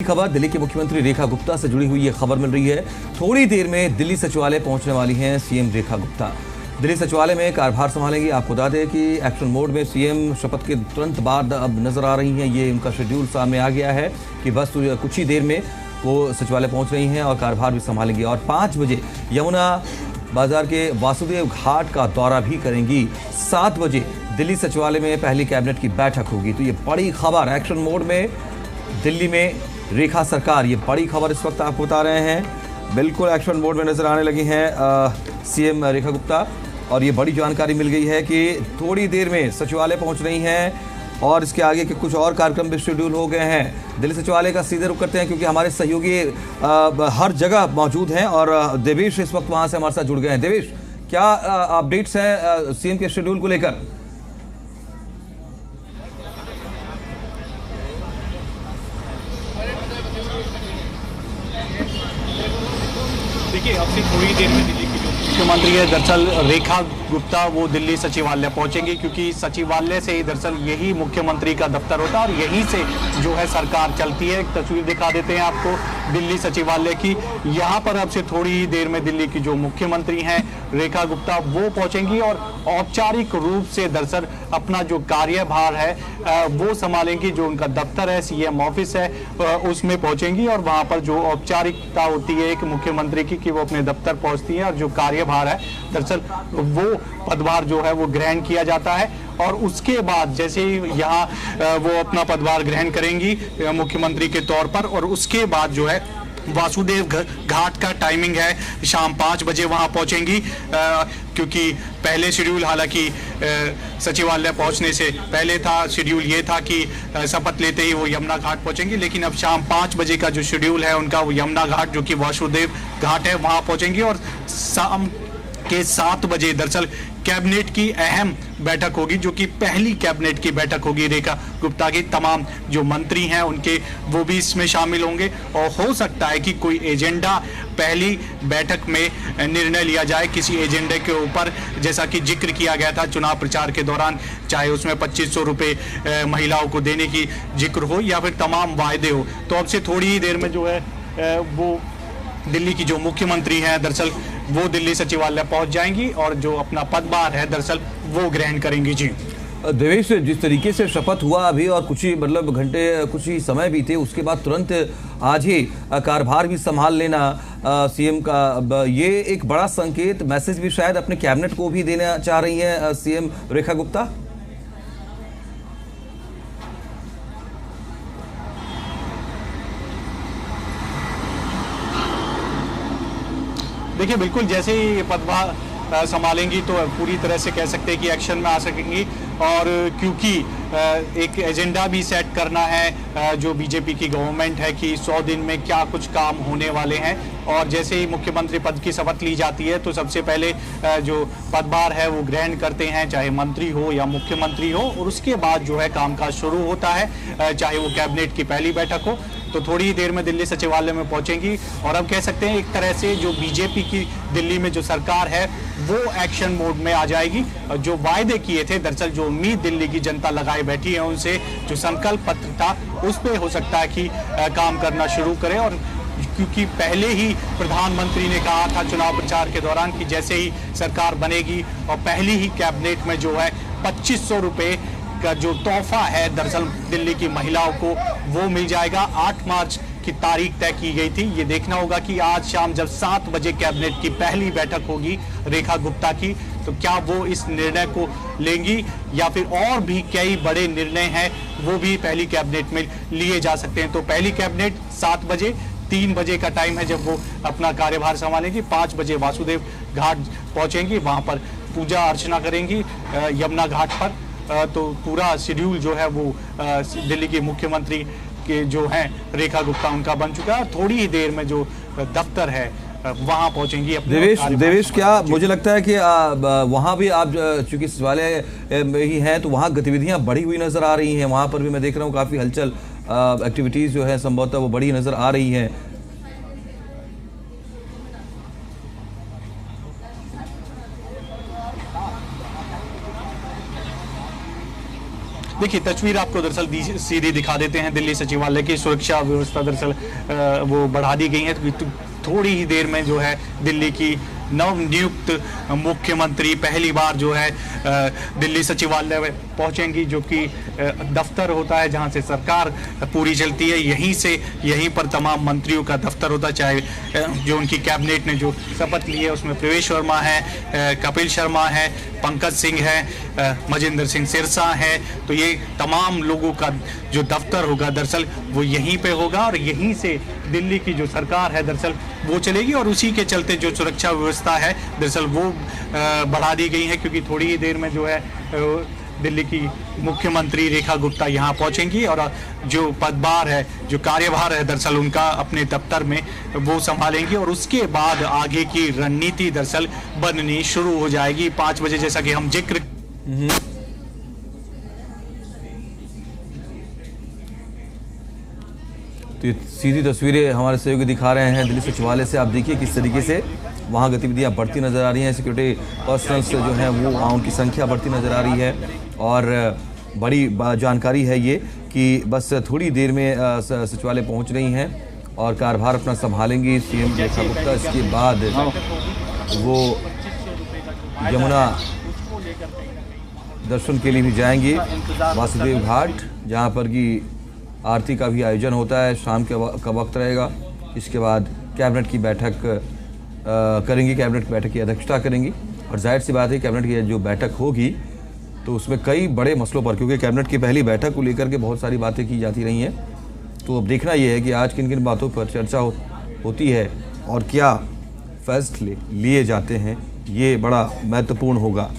खबर दिल्ली के मुख्यमंत्री रेखा गुप्ता से जुड़ी हुई ये खबर मिल रही है। थोड़ी देर में दिल्ली सचिवालय पहुंचने वाली हैं सीएम रेखा गुप्ता। दिल्ली सचिवालय में कार्यभार संभालेंगी। आपको बता दें कि एक्शन मोड में सीएम शपथ के तुरंत बाद अब नजर आ रही हैं। ये उनका शेड्यूल सामने आ गया है कि बस कुछ ही देर में वो सचिवालय पहुंच रही हैं और कार्यभार भी संभालेंगी और 5 बजे यमुना बाजार के वासुदेव घाट का दौरा भी करेंगी। 7 बजे दिल्ली सचिवालय में पहली कैबिनेट की बैठक होगी। तो ये बड़ी खबर एक्शन मोड में दिल्ली में रेखा सरकार, ये बड़ी खबर इस वक्त आपको बता रहे हैं। बिल्कुल एक्शन मोड में नजर आने लगी हैं सीएम रेखा गुप्ता और ये बड़ी जानकारी मिल गई है कि थोड़ी देर में सचिवालय पहुंच रही हैं और इसके आगे के कुछ और कार्यक्रम भी शेड्यूल हो गए हैं। दिल्ली सचिवालय का सीधे रुख करते हैं क्योंकि हमारे सहयोगी हर जगह मौजूद हैं और देवेश इस वक्त वहां से हमारे साथ जुड़ गए हैं। देवेश, क्या अपडेट्स हैं सीएम के शेड्यूल को लेकर? देखिए, अब से थोड़ी देर में दिल्ली की जो मुख्यमंत्री है दरअसल रेखा गुप्ता वो दिल्ली सचिवालय पहुंचेंगी, क्योंकि सचिवालय से ही दरअसल यही मुख्यमंत्री का दफ्तर होता है और यहीं से जो है सरकार चलती है। एक तस्वीर दिखा देते हैं आपको दिल्ली सचिवालय की। यहाँ पर अब से थोड़ी ही देर में दिल्ली की जो मुख्यमंत्री हैं रेखा गुप्ता वो पहुंचेंगी और औपचारिक रूप से दरअसल अपना जो कार्यभार है वो संभालेंगी। जो उनका दफ्तर है, सीएम ऑफिस है, उसमें पहुंचेंगी और वहां पर जो औपचारिकता होती है एक मुख्यमंत्री की कि वो अपने दफ्तर पहुंचती है और जो कार्यभार है दरअसल वो पदभार जो है वो ग्रहण किया जाता है। और उसके बाद जैसे ही यहाँ वो अपना पदभार ग्रहण करेंगी मुख्यमंत्री के तौर पर, और उसके बाद जो है वासुदेव घाट का टाइमिंग है शाम 5 बजे वहां पहुंचेंगी, क्योंकि पहले शेड्यूल हालांकि सचिवालय पहुंचने से पहले था, शेड्यूल ये था कि शपथ लेते ही वो यमुना घाट पहुंचेंगी, लेकिन अब शाम 5 बजे का जो शेड्यूल है उनका वो यमुना घाट जो कि वासुदेव घाट है वहां पहुंचेंगी। और शाम के 7 बजे दरअसल कैबिनेट की अहम बैठक होगी, जो कि पहली कैबिनेट की बैठक होगी रेखा गुप्ता की। तमाम जो मंत्री हैं उनके वो भी इसमें शामिल होंगे और हो सकता है कि कोई एजेंडा पहली बैठक में निर्णय लिया जाए किसी एजेंडे के ऊपर, जैसा कि जिक्र किया गया था चुनाव प्रचार के दौरान, चाहे उसमें 2500 रुपये महिलाओं को देने की जिक्र हो या फिर तमाम वायदे हो। तो अब से थोड़ी ही देर में जो है वो दिल्ली की जो मुख्यमंत्री हैं दरअसल वो दिल्ली सचिवालय पहुंच जाएंगी और जो अपना पदभार है दरअसल वो ग्रहण करेंगी। जी देवेश, जिस तरीके से शपथ हुआ अभी और कुछ ही घंटे कुछ ही समय बीते, उसके बाद तुरंत आज ही कार्यभार भी संभाल लेना सीएम का, ये एक बड़ा संकेत मैसेज भी शायद अपने कैबिनेट को भी देना चाह रही हैं सीएम रेखा गुप्ता। देखिए, बिल्कुल जैसे ही पदभार संभालेंगी तो पूरी तरह से कह सकते हैं कि एक्शन में आ सकेंगी। और क्योंकि एक एजेंडा भी सेट करना है जो बीजेपी की गवर्नमेंट है कि 100 दिन में क्या कुछ काम होने वाले हैं, और जैसे ही मुख्यमंत्री पद की शपथ ली जाती है तो सबसे पहले जो पदभार है वो ग्रहण करते हैं, चाहे मंत्री हो या मुख्यमंत्री हो, और उसके बाद जो है कामकाज शुरू होता है, चाहे वो कैबिनेट की पहली बैठक हो। तो थोड़ी ही देर में दिल्ली सचिवालय में पहुंचेंगी और अब कह सकते हैं एक तरह से जो बीजेपी की दिल्ली में जो सरकार है वो एक्शन मोड में आ जाएगी। जो वायदे किए थे दरअसल, जो उम्मीद दिल्ली की जनता लगाए बैठी है उनसे, जो संकल्प पत्र था उस पे हो सकता है कि काम करना शुरू करें। और क्योंकि पहले ही प्रधानमंत्री ने कहा था चुनाव प्रचार के दौरान कि जैसे ही सरकार बनेगी और पहली ही कैबिनेट में जो है 2500 रुपये का जो तोहफा है दरअसल दिल्ली की महिलाओं को वो मिल जाएगा। 8 मार्च की तारीख तय की गई थी। ये देखना होगा कि आज शाम जब 7 बजे कैबिनेट की पहली बैठक होगी रेखा गुप्ता की, तो क्या वो इस निर्णय को लेंगी या फिर और भी कई बड़े निर्णय हैं वो भी पहली कैबिनेट में लिए जा सकते हैं। तो पहली कैबिनेट 7 बजे, 3 बजे का टाइम है जब वो अपना कार्यभार संभालेंगी। 5 बजे वासुदेव घाट पहुंचेंगी, वहां पर पूजा अर्चना करेंगी यमुना घाट पर। तो पूरा शेड्यूल जो है वो दिल्ली के मुख्यमंत्री के जो हैं रेखा गुप्ता उनका बन चुका है। थोड़ी ही देर में जो दफ्तर है वहां पहुंचेंगी। देवेश, क्या मुझे लगता है कि वहां भी आप चूंकि सचिवालय में ही हैं तो वहां गतिविधियां बढ़ी हुई नजर आ रही हैं। वहां पर भी मैं देख रहा हूं काफी हलचल, एक्टिविटीज जो है संभवतः वो बड़ी नजर आ रही हैं। देखिए तस्वीर आपको दरअसल सीधी दिखा देते हैं। दिल्ली सचिवालय की सुरक्षा व्यवस्था दरअसल वो बढ़ा दी गई है। थोड़ी ही देर में जो है दिल्ली की नवनियुक्त मुख्यमंत्री पहली बार जो है दिल्ली सचिवालय में पहुंचेंगी, जो कि दफ्तर होता है जहां से सरकार पूरी चलती है। यहीं पर तमाम मंत्रियों का दफ्तर होता है, चाहे जो उनकी कैबिनेट ने जो शपथ ली है उसमें प्रवेश वर्मा है, कपिल शर्मा है, पंकज सिंह है, मजिंदर सिंह सिरसा है। तो ये तमाम लोगों का जो दफ्तर होगा दरअसल वो यहीं पे होगा और यहीं से दिल्ली की जो सरकार है दरअसल वो चलेगी। और उसी के चलते जो सुरक्षा व्यवस्था है दरअसल वो बढ़ा दी गई है, क्योंकि थोड़ी ही देर में जो है दिल्ली की मुख्यमंत्री रेखा गुप्ता यहाँ पहुंचेंगी और जो पदभार है, जो कार्यभार है दरअसल उनका अपने दफ्तर में वो संभालेंगी। और उसके बाद आगे की रणनीति दरअसल बननी शुरू हो जाएगी 5 बजे, जैसा कि हम जिक्र तो ये सीधी तस्वीरें हमारे सहयोगी दिखा रहे हैं दिल्ली सचिवालय से। आप देखिए किस तरीके से वहाँ गतिविधियाँ बढ़ती नज़र आ रही हैं। सिक्योरिटी पर्सनल्स जो हैं वो उनकी संख्या बढ़ती नज़र आ रही है। और बड़ी जानकारी है ये कि बस थोड़ी देर में सचिवालय पहुँच रही हैं और कार्यभार अपना संभालेंगी सीएम रेखा गुप्ता। इसके बाद वो यमुना दर्शन के लिए भी जाएंगी, वासुदेव घाट, जहाँ पर कि आरती का भी आयोजन होता है, शाम का वक्त रहेगा। इसके बाद कैबिनेट की बैठक करेंगी, कैबिनेट की बैठक की अध्यक्षता करेंगी। और जाहिर सी बात है कैबिनेट की जो बैठक होगी तो उसमें कई बड़े मसलों पर, क्योंकि कैबिनेट की पहली बैठक को लेकर के बहुत सारी बातें की जाती रही हैं, तो अब देखना ये है कि आज किन किन बातों पर चर्चा होती है और क्या फैसले लिए जाते हैं, ये बड़ा महत्वपूर्ण होगा।